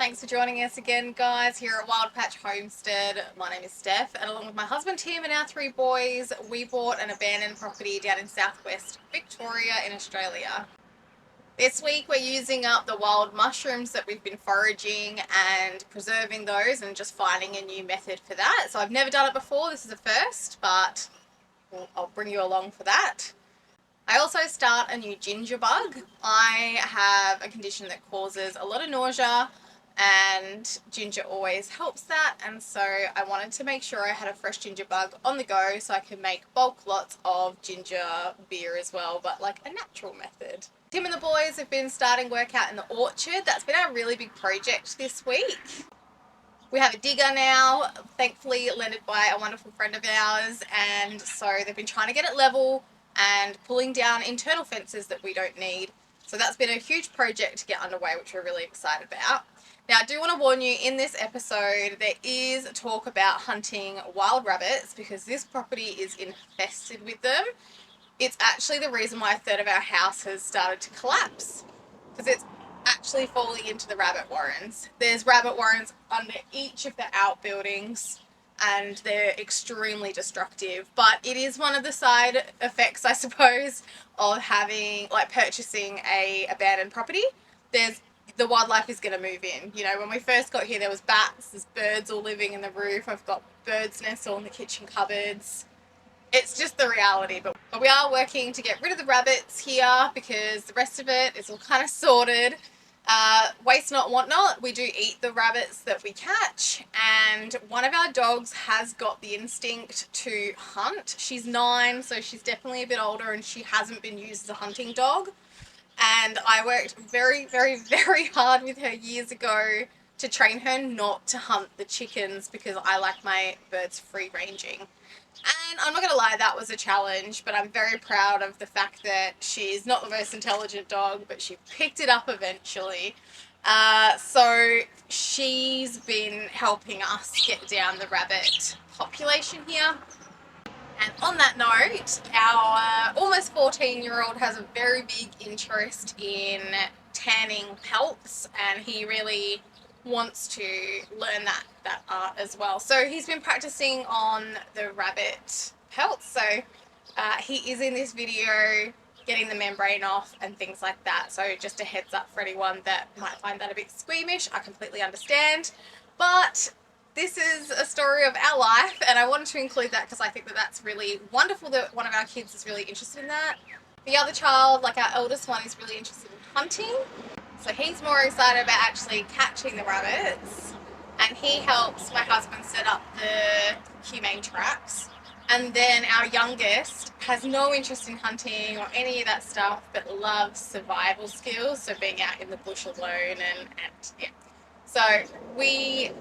Thanks for joining us again, guys, here at Wild Patch Homestead. My name is Steph, and along with my husband Tim and our three boys, we bought an abandoned property down in southwest Victoria in Australia. This week we're using up the wild mushrooms that we've been foraging and preserving those and just finding a new method for that. So I've never done it before, this is a first, but I'll bring you along for that. I also start a new gingerbug. I have a condition that causes a lot of nausea and ginger always helps that, and so I wanted to make sure I had a fresh gingerbug on the go so I could make bulk lots of ginger beer as well, but like a natural method. Tim and the boys have been starting work out in the orchard. That's been our really big project this week. We have a digger now, thankfully lended by a wonderful friend of ours, and so they've been trying to get it level and pulling down internal fences that we don't need. So that's been a huge project to get underway, which we're really excited about. Now, I do want to warn you, in this episode, there is talk about hunting wild rabbits because this property is infested with them. It's actually the reason why a third of our house has started to collapse, because it's actually falling into the rabbit warrens. There's rabbit warrens under each of the outbuildings, and they're extremely destructive, but it is one of the side effects, I suppose, of having, like, purchasing a abandoned property. The wildlife is going to move in. You know, when we first got here, there was bats, there's birds all living in the roof, I've got birds' nests all in the kitchen cupboards. It's just the reality, but we are working to get rid of the rabbits here because the rest of it is all kind of sorted. Waste not, want not. We do eat the rabbits that we catch, and one of our dogs has got the instinct to hunt. She's 9, so she's definitely a bit older, and she hasn't been used as a hunting dog. And I worked very, very, very hard with her years ago to train her not to hunt the chickens because I like my birds free ranging. And I'm not going to lie, that was a challenge, but I'm very proud of the fact that she's not the most intelligent dog, but she picked it up eventually. So she's been helping us get down the rabbit population here. And on that note, our almost 14-year-old has a very big interest in tanning pelts, and he really wants to learn that art as well. So he's been practicing on the rabbit pelts. So he is in this video getting the membrane off and things like that. So just a heads up for anyone that might find that a bit squeamish. I completely understand. But this is a story of our life, and I wanted to include that because I think that that's really wonderful that one of our kids is really interested in that. The other child, like our eldest one, is really interested in hunting. So he's more excited about actually catching the rabbits, and he helps my husband set up the humane traps. And then our youngest has no interest in hunting or any of that stuff, but loves survival skills, so being out in the bush alone and yeah. So we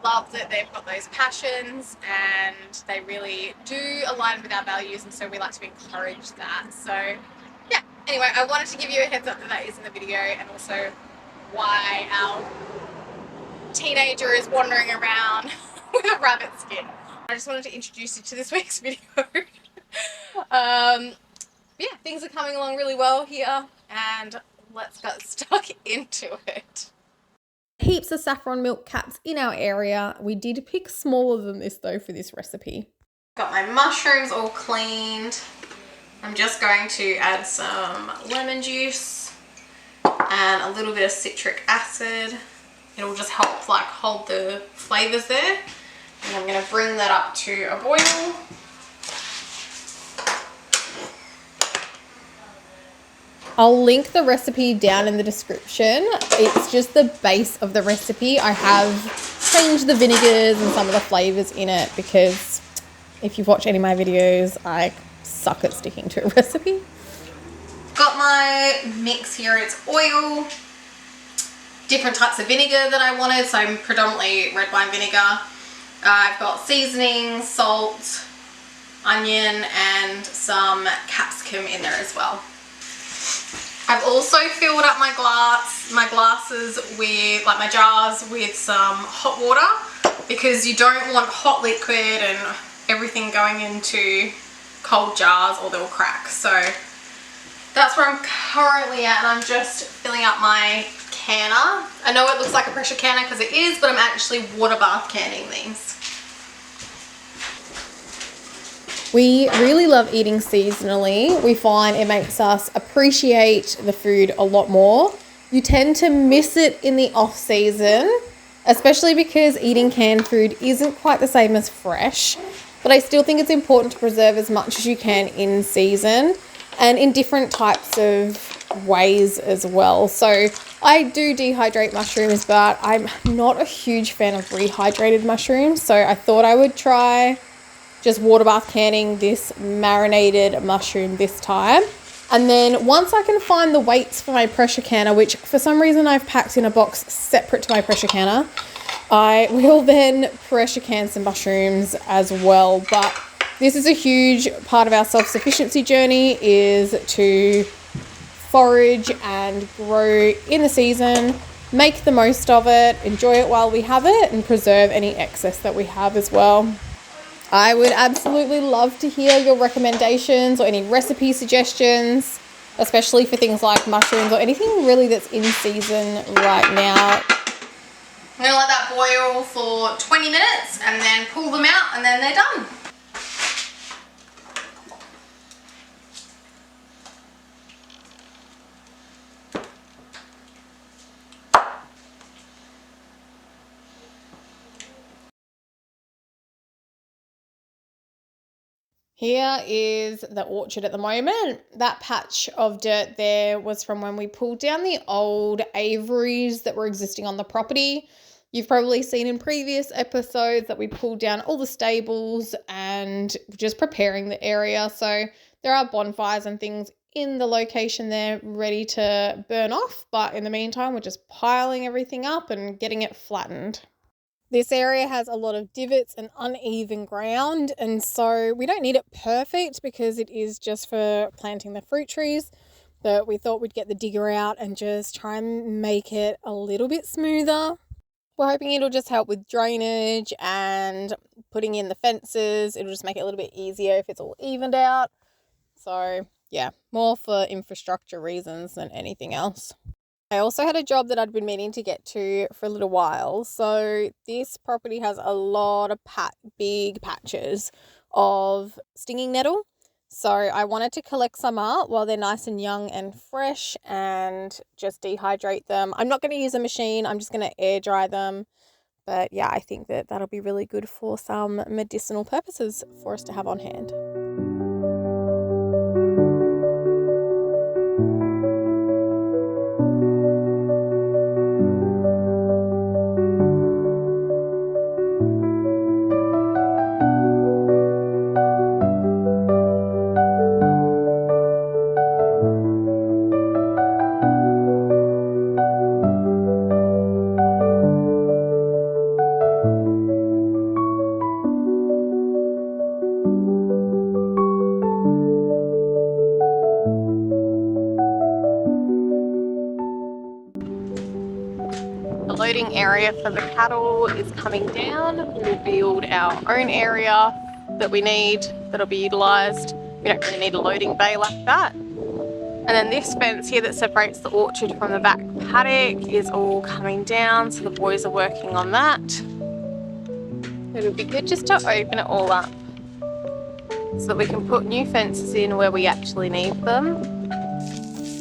love that they've got those passions and they really do align with our values, and so we like to encourage that. So yeah, anyway, I wanted to give you a heads up that is in the video, and also why our teenager is wandering around with a rabbit skin. I just wanted to introduce you to this week's video. Yeah, things are coming along really well here, and let's get stuck into it. Heaps of saffron milk caps in our area. We did pick smaller than this though for this recipe. Got my mushrooms all cleaned. I'm just going to add some lemon juice and a little bit of citric acid. It'll just help like hold the flavors there. And I'm going to bring that up to a boil. I'll link the recipe down in the description. It's just the base of the recipe. I have changed the vinegars and some of the flavors in it because if you've watched any of my videos, I suck at sticking to a recipe. Got my mix here. It's oil, different types of vinegar that I wanted, so I'm predominantly red wine vinegar. I've got seasoning, salt, onion, and some capsicum in there as well. I've also filled up my glasses with, like my jars, with some hot water, because you don't want hot liquid and everything going into cold jars or they'll crack. So that's where I'm currently at, and I'm just filling up my canner. I know it looks like a pressure canner because it is, but I'm actually water bath canning these. We really love eating seasonally. We find it makes us appreciate the food a lot more. You tend to miss it in the off season, especially because eating canned food isn't quite the same as fresh. But I still think it's important to preserve as much as you can in season and in different types of ways as well. So I do dehydrate mushrooms, but I'm not a huge fan of rehydrated mushrooms. So I thought I would try just water bath canning this marinated mushroom this time. And then once I can find the weights for my pressure canner, which for some reason I've packed in a box separate to my pressure canner, I will then pressure can some mushrooms as well. But this is a huge part of our self-sufficiency journey, is to forage and grow in the season, make the most of it, enjoy it while we have it, and preserve any excess that we have as well. I would absolutely love to hear your recommendations or any recipe suggestions, especially for things like mushrooms or anything really that's in season right now. I'm going to let that boil for 20 minutes and then pull them out, and then they're done. Here is the orchard at the moment. That patch of dirt there was from when we pulled down the old aviaries that were existing on the property. You've probably seen in previous episodes that we pulled down all the stables and just preparing the area. So there are bonfires and things in the location there ready to burn off. But in the meantime, we're just piling everything up and getting it flattened. This area has a lot of divots and uneven ground, and so we don't need it perfect because it is just for planting the fruit trees, but we thought we'd get the digger out and just try and make it a little bit smoother. We're hoping it'll just help with drainage and putting in the fences. It'll just make it a little bit easier if it's all evened out. So yeah, more for infrastructure reasons than anything else. I also had a job that I'd been meaning to get to for a little while. So this property has a lot of big patches of stinging nettle. So I wanted to collect some up while they're nice and young and fresh and just dehydrate them. I'm not going to use a machine. I'm just going to air dry them. But yeah, I think that that'll be really good for some medicinal purposes for us to have on hand. Loading area for the cattle is coming down. We'll build our own area that we need, that'll be utilised. We don't really need a loading bay like that. And then this fence here that separates the orchard from the back paddock is all coming down, so the boys are working on that. It'll be good just to open it all up so that we can put new fences in where we actually need them.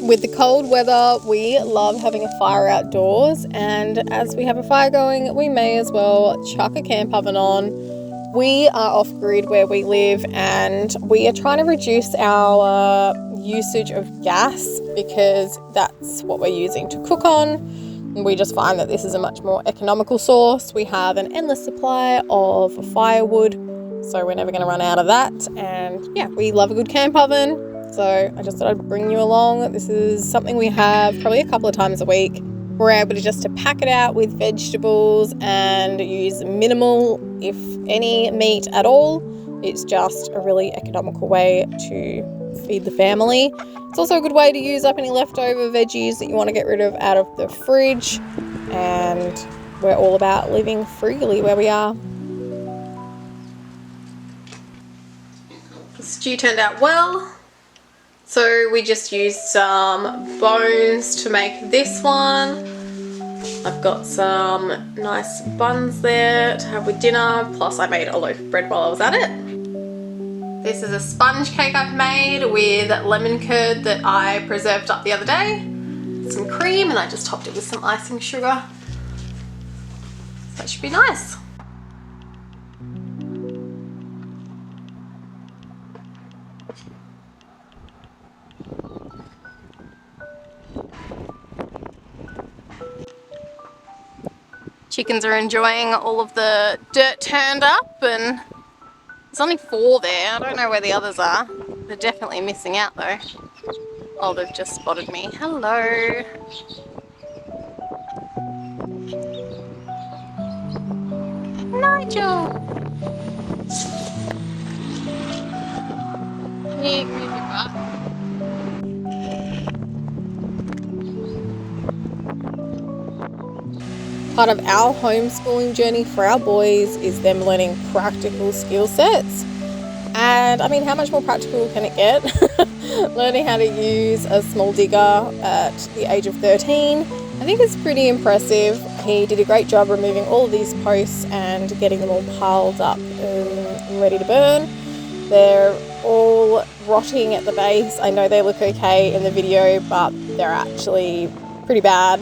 With the cold weather, we love having a fire outdoors, and as we have a fire going, we may as well chuck a camp oven on. We are off-grid where we live, and we are trying to reduce our usage of gas because that's what we're using to cook on. We just find that this is a much more economical source. We have an endless supply of firewood, so we're never going to run out of that. And yeah, we love a good camp oven. So I just thought I'd bring you along. This is something we have probably a couple of times a week. We're able to just to pack it out with vegetables and use minimal, if any, meat at all. It's just a really economical way to feed the family. It's also a good way to use up any leftover veggies that you want to get rid of out of the fridge. And we're all about living frugally where we are. The stew turned out well. So we just used some bones to make this one. I've got some nice buns there to have with dinner, plus I made a loaf of bread while I was at it. This is a sponge cake I've made with lemon curd that I preserved up the other day. Some cream, and I just topped it with some icing sugar. So that should be nice. Chickens are enjoying all of the dirt turned up, and there's only 4 there. I don't know where the others are. They're definitely missing out though. Oh, they've just spotted me. Hello. Nigel. Can you move your butt? Part of our homeschooling journey for our boys is them learning practical skill sets. And I mean, how much more practical can it get? Learning how to use a small digger at the age of 13, I think it's pretty impressive. He did a great job removing all of these posts and getting them all piled up and ready to burn. They're all rotting at the base. I know they look okay in the video, but they're actually pretty bad.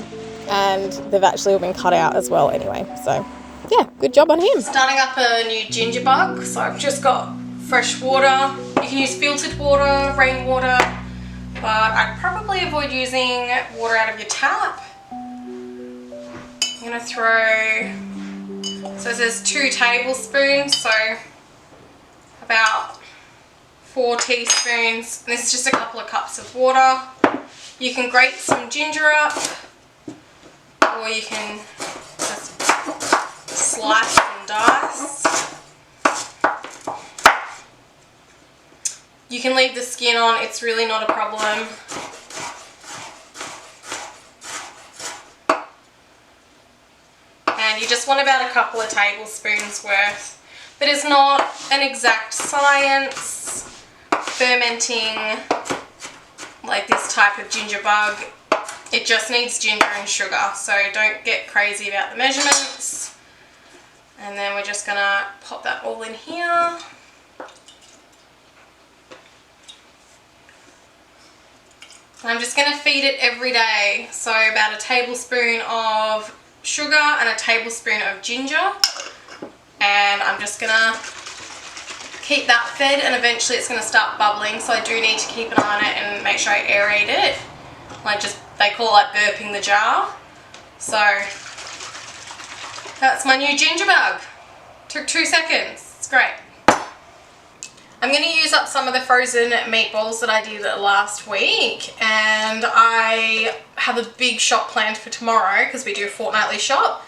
And they've actually all been cut out as well anyway. So yeah, good job on him. Starting up a new Gingerbug. So I've just got fresh water. You can use filtered water, rainwater, but I'd probably avoid using water out of your tap. I'm gonna throw, so there's 2 tablespoons, so about 4 teaspoons. This is just a couple of cups of water. You can grate some ginger up, or you can just slice and dice. You can leave the skin on, it's really not a problem. And you just want about a couple of tablespoons worth. But it's not an exact science. Fermenting like this type of Gingerbug, it just needs ginger and sugar, so don't get crazy about the measurements. And then we're just gonna pop that all in here. I'm just going to feed it every day, so about a tablespoon of sugar and a tablespoon of ginger, and I'm just going to keep that fed, and eventually it's going to start bubbling, so I do need to keep an eye on it and make sure I aerate it, like they call it like burping the jar. So that's my new Gingerbug. Took 2 seconds, it's great. I'm going to use up some of the frozen meatballs that I did last week, and I have a big shop planned for tomorrow because we do a fortnightly shop.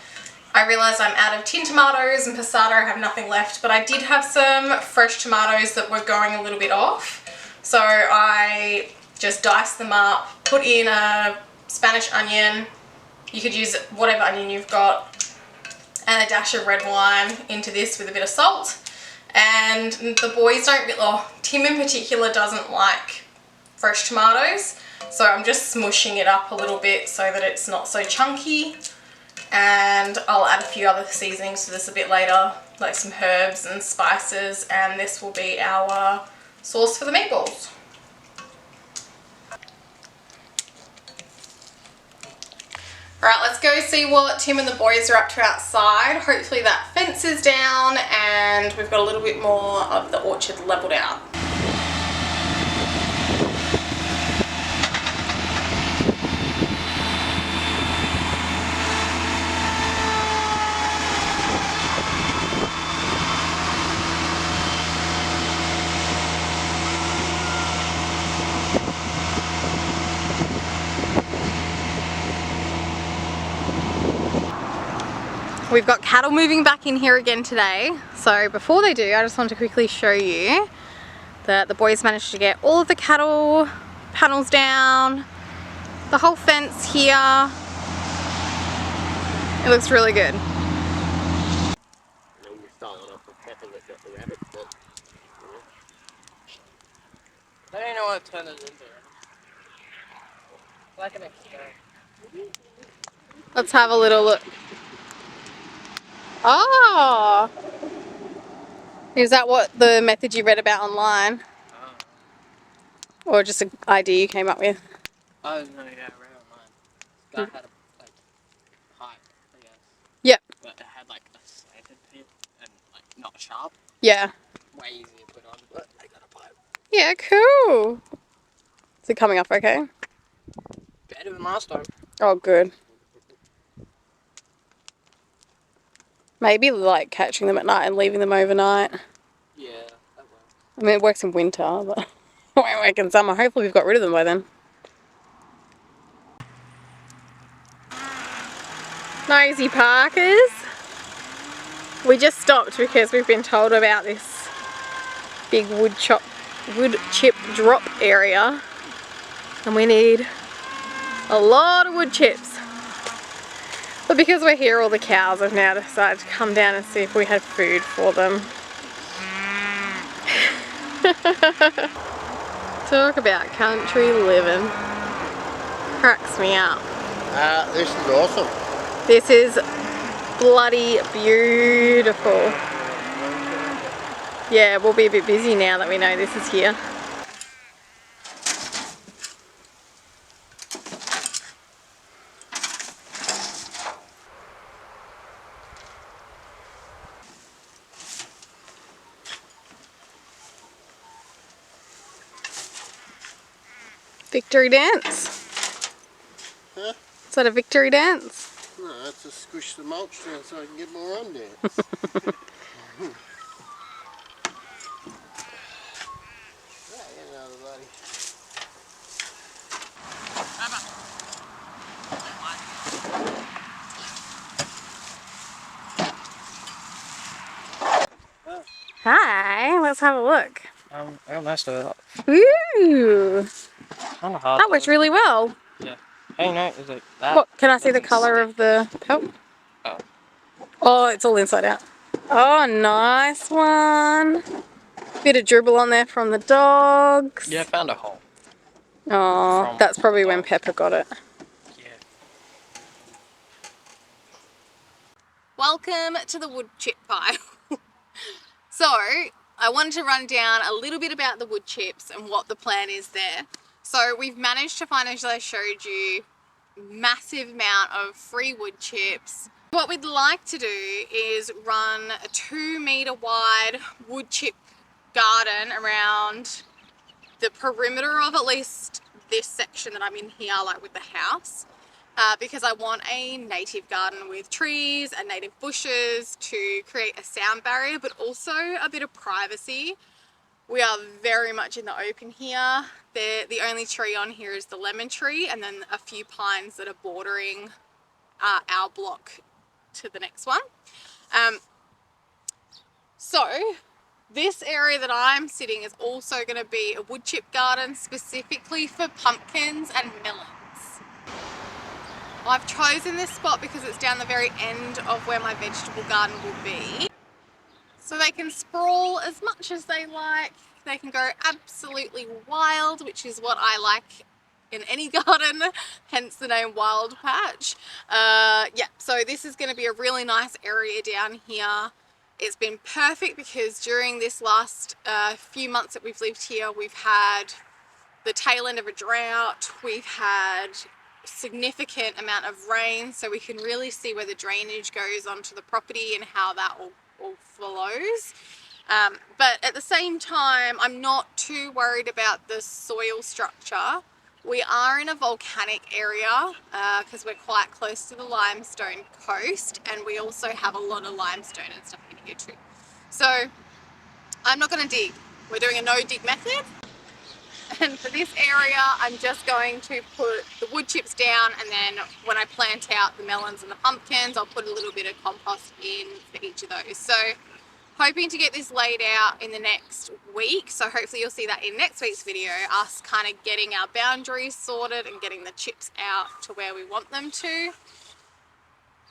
I realised I'm out of tin tomatoes and passata, I have nothing left, but I did have some fresh tomatoes that were going a little bit off. So I just diced them up, put in a Spanish onion, you could use whatever onion you've got, and a dash of red wine into this with a bit of salt. And the boys don't really, Tim in particular doesn't like fresh tomatoes, so I'm just smushing it up a little bit so that it's not so chunky. And I'll add a few other seasonings to this a bit later, like some herbs and spices, and this will be our sauce for the meatballs. Alright, let's go see what Tim and the boys are up to outside. Hopefully that fence is down and we've got a little bit more of the orchard levelled out. We've got cattle moving back in here again today. So before they do, I just want to quickly show you that the boys managed to get all of the cattle panels down, the whole fence here. It looks really good. I don't know what to turn it into. Like an extra. Let's have a little look. Oh! Is that what the method you read about online? Or just an idea you came up with? Oh, no, yeah, I read online. Guy had a, like, pipe, I guess. Yep. But it had, like, a slanted tip and, like, not sharp. Yeah. Way easier to put on, but I got a pipe. Yeah, cool. Is it coming up okay? Better than last time. Oh, good. Maybe like catching them at night and leaving them overnight. Yeah, that works. I mean, it works in winter, but it won't work in summer. Hopefully we've got rid of them by then. Nosy Parkers. We just stopped because we've been told about this big wood chip drop area. And we need a lot of wood chips. But because we're here, all the cows have now decided to come down and see if we had food for them. Talk about country living. Cracks me up. This is awesome. This is bloody beautiful. Yeah, we'll be a bit busy now that we know this is here. Victory dance? Huh? Is that a victory dance? No, that's to squish the mulch down so I can get more on there. Hi, let's have a look. I got most of it. Ooh, Kind of hard. that works really well. Yeah. Hey, no, it's like that. What, can I see the colour of the pelt? Oh. Oh, it's all inside out. Oh, nice one. Bit of dribble on there from the dogs. Yeah, I found a hole. Oh, From that's probably when dogs. Pepper got it. Yeah. Welcome to the wood chip pile. So, I wanted to run down a little bit about the wood chips and what the plan is there. So, we've managed to find, as I showed you, massive amount of free wood chips. What we'd like to do is run a 2-meter wide wood chip garden around the perimeter of at least this section that I'm in here, like with the house. Because I want a native garden with trees and native bushes to create a sound barrier, but also a bit of privacy. We are very much in the open here. The only tree on here is the lemon tree, and then a few pines that are bordering our block to the next one. So this area that I'm sitting is also going to be a wood chip garden specifically for pumpkins and melons. I've chosen this spot because it's down the very end of where my vegetable garden will be. So they can sprawl as much as they like. They can go absolutely wild, which is what I like in any garden, hence the name Wild Patch. Yeah, so this is going to be a really nice area down here. It's been perfect because during this last few months that we've lived here, we've had the tail end of a drought. We've had significant amount of rain, so we can really see where the drainage goes onto the property and how that all flows. But at the same time, I'm not too worried about the soil structure. We are in a volcanic area because we're quite close to the limestone coast, and we also have a lot of limestone and stuff in here too. So I'm not going to dig. We're doing a no dig method. And for this area, I'm just going to put the wood chips down, and then when I plant out the melons and the pumpkins, I'll put a little bit of compost in for each of those. So hoping to get this laid out in the next week. So hopefully you'll see that in next week's video, us kind of getting our boundaries sorted and getting the chips out to where we want them to.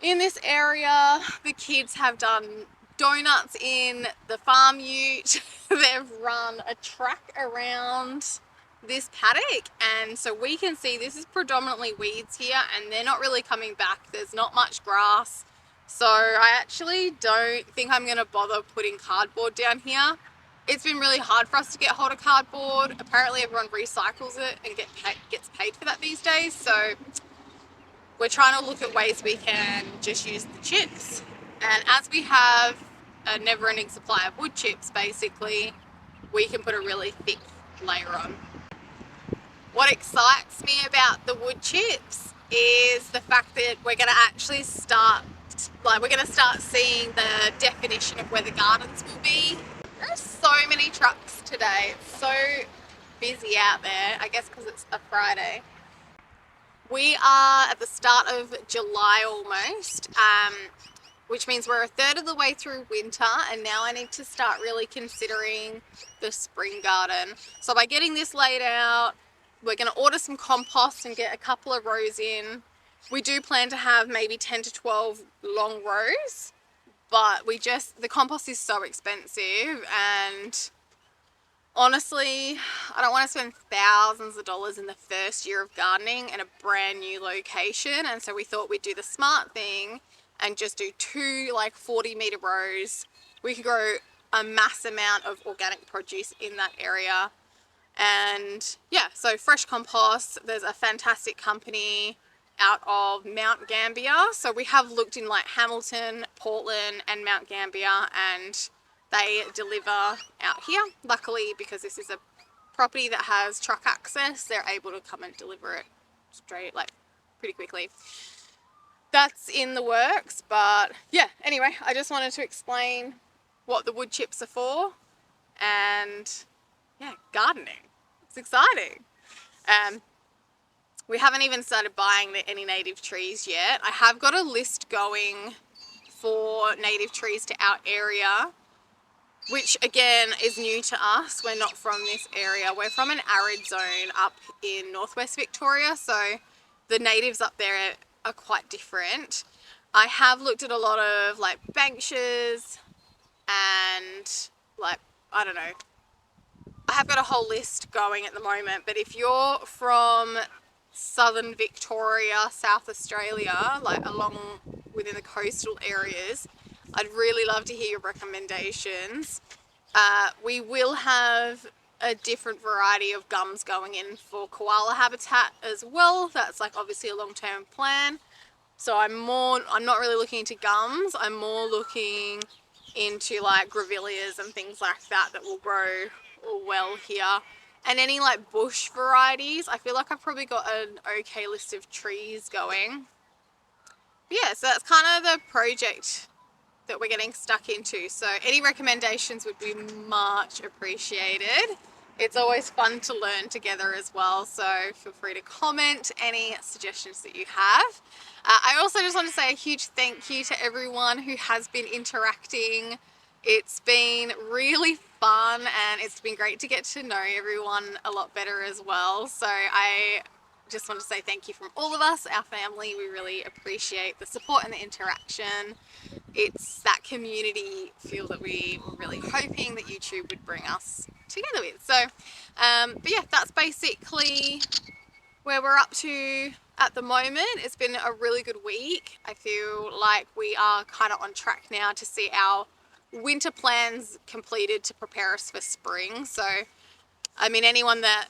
In this area, the kids have done donuts in the farm ute. They've run a track around this paddock, and so we can see this is predominantly weeds here, and they're not really coming back. There's not much grass, so I actually don't think I'm going to bother putting cardboard down here. It's been really hard for us to get hold of cardboard. Apparently everyone recycles it and gets paid for that these days, so we're trying to look at ways we can just use the chips. And as we have a never-ending supply of wood chips, basically, we can put a really thick layer on. What excites me about the wood chips is the fact that we're going to actually start seeing the definition of where the gardens will be. There are so many trucks today. It's so busy out there, I guess because it's a Friday. We are at the start of July almost, which means we're a third of the way through winter, and now I need to start really considering the spring garden. So by getting this laid out, we're going to order some compost and get a couple of rows in. We do plan to have maybe 10 to 12 long rows, but the compost is so expensive, and honestly, I don't want to spend thousands of dollars in the first year of gardening in a brand new location, and so we thought we'd do the smart thing and just do 2 like 40-meter rows. We could grow a mass amount of organic produce in that area. And yeah, so fresh compost, there's a fantastic company out of Mount Gambier. So we have looked in like Hamilton, Portland and Mount Gambier, and they deliver out here. Luckily, because this is a property that has truck access, they're able to come and deliver it straight, like pretty quickly. That's in the works, but yeah, anyway, I just wanted to explain what the wood chips are for, and yeah, gardening. It's exciting. We haven't even started buying any native trees yet. I have got a list going for native trees to our area, which again is new to us. We're not from this area. We're from an arid zone up in northwest Victoria, so the natives up there are quite different. I have looked at a lot of like Banksias and like, I don't know, I have got a whole list going at the moment, but if you're from southern Victoria, South Australia, like along within the coastal areas, I'd really love to hear your recommendations. We will have a different variety of gums going in for koala habitat as well. That's like obviously a long-term plan. So I'm not really looking into gums. I'm more looking into like grevilleas and things like that will grow well here. And any like bush varieties, I feel like I've probably got an okay list of trees going. But yeah, so that's kind of the project that we're getting stuck into. So any recommendations would be much appreciated. It's always fun to learn together as well, so feel free to comment any suggestions that you have. I also just want to say a huge thank you to everyone who has been interacting. It's been really fun, and it's been great to get to know everyone a lot better as well. So I just want to say thank you from all of us, our family. We really appreciate the support and the interaction. It's that community feel that we were really hoping that YouTube would bring us together with. So, but yeah, that's basically where we're up to at the moment. It's been a really good week. I feel like we are kind of on track now to see our winter plans completed to prepare us for spring. So, I mean, anyone that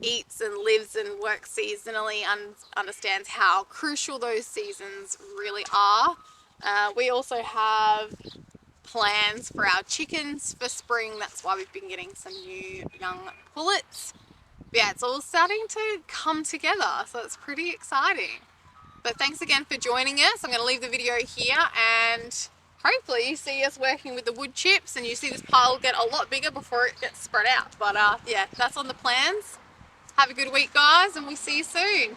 eats and lives and works seasonally understands how crucial those seasons really are. We also have plans for our chickens for spring. That's why we've been getting some new young pullets. But yeah, it's all starting to come together, so it's pretty exciting. But thanks again for joining us. I'm going to leave the video here, and hopefully you see us working with the wood chips and you see this pile get a lot bigger before it gets spread out. But yeah, that's on the plans. Have a good week, guys, and we'll see you soon.